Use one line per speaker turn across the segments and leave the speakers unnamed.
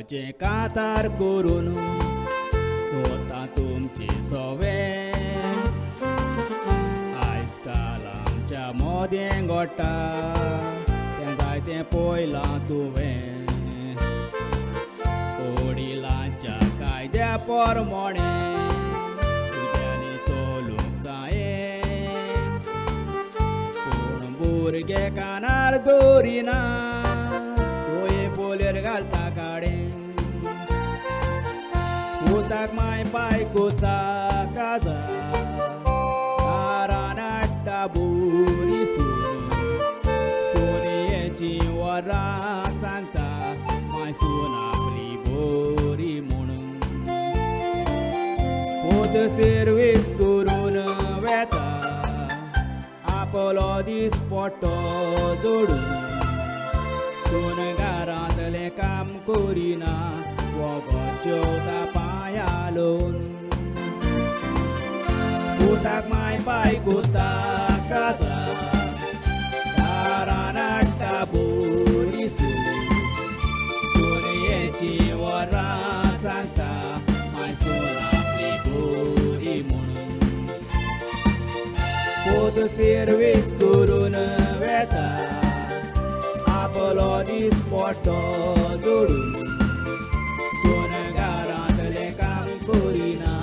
पोटाचे कातार करून धोता तुमची सवे आयज काल आमच्या मोदें घोडटा तें जायतें पयलां तुवें वडिलांच्या कायद्या पोरमोणे तुज्यांनी चलूंक जायें पूण भुरगे कानार दवरिना तोये पोलेर घालता काडें कुताक माय पाय कुता काजा दारान हाडटा बुरी सून सोनयेची वरां सांगता माय सून आपली बोरी म्हणून पोत सर्वीस करून वेता आपलो दीस पडटो जोडून सून घरांतलें काम करिना वगत जेवता पांया लावन पुताक माय पाय कुता काजा दारान हाडटा बोरी सून सोनयेची वरां सांगता माय सून आपली बोरी म्हणून पोत सर्वीस करून वेता आपलो दीस पडटो जोडून सून घरांतलें काम करिना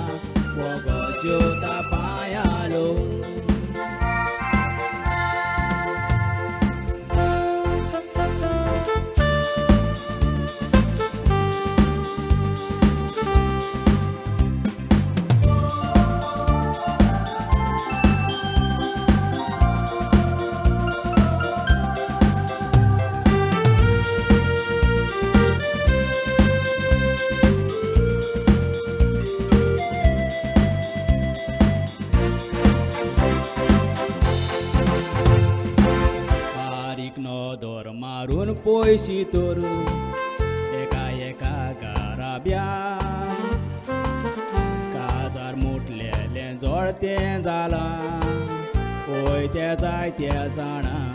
वगत जेवता पांया लावन दोर मारून पयशी तर एका एका घराब्या काजार मुटलेलें जोडतें जालां पळय तें जायते जाणां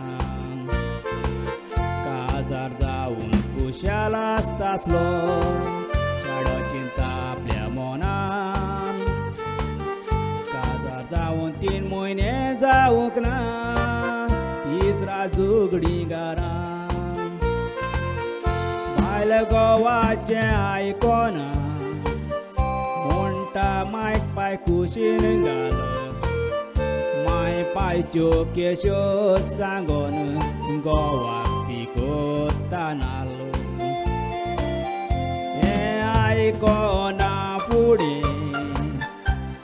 काजार जावन खुशाल आसतासलो चेडो चिंता आपल्या मनान काजार जावन 3 म्हयने जावंक ना तिसरा झुगडी घरां बायल गोवाचें आयकोना म्हणटा मायक पाय कुशीन घाल माय पायच्यो केश्यो सांगोन गोवाक पिकोता नाल हें आयकोना फुडें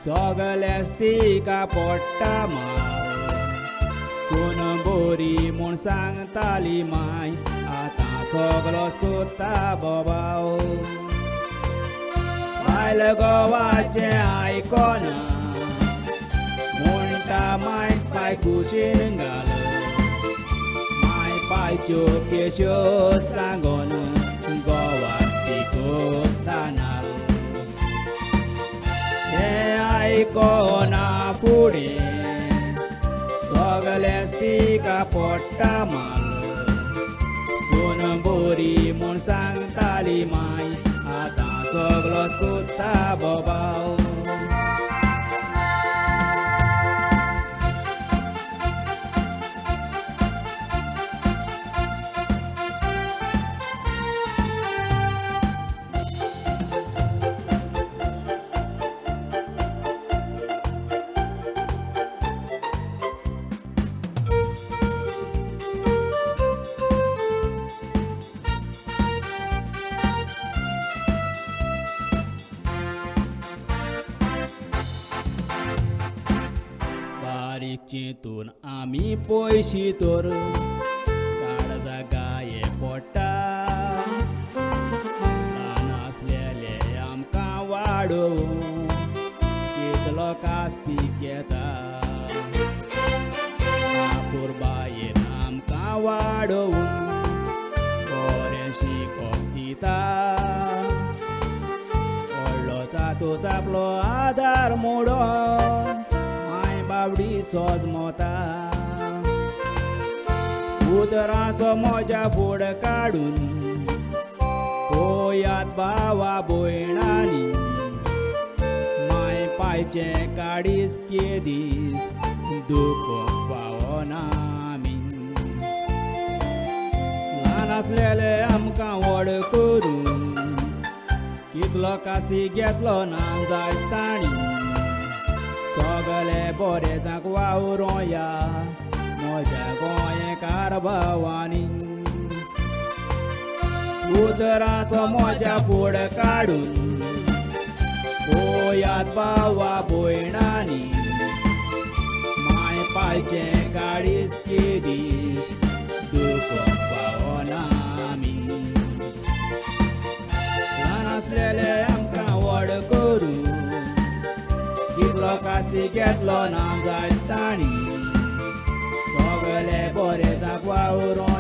सगळेंच तिका पडटा मार सून बोरी म्हूण सांगताली माय आतां सगळोच कोत्ता बोबाव बायल गोवाचें आयकोना म्हणटा माय पाय कुशीन घाल माय पायच्यो केश्यो सांगोन गोवाक पिकोता नाल हें आयकोना फुडें सगळेंच तिका पडटा माल सून बोरी म्हूण सांगताली माय आतां सगळोच कोत्ता बोबाव बारीक चिंतून आमी पयशी तर काळजा गाये पडटा ल्हान आसलेले आमकां वाडोवंक कितलो कास्तीक येता आपूर बायेन आमकां वाडोवंक बरें शिकोवंक दिता व्हडलो चातूच आपलो आदार मोडोन बावडी सोज मोता उदराचो मोज्या फूड काडून पोयात भावा भयणांनी माय पायचे काडीस केदीस दुख पावना आमी ल्हान आसलेले आमकां व्हड करून कितलो कासी घेतलो ना जाय ताणी सगळे बरे जांक वावरो या म्हज्या गोंयकार भावांनी उदराचो म्हज्या फूड काडून पोयात भावा भयणांनी माय पायचे काडीस केदीस दुख पावना आमी ल्हान आसलेले आमकां व्हड करून कितलो कास्ती घेतलो ना जाय ताणी सगळे बरे जांक वावरो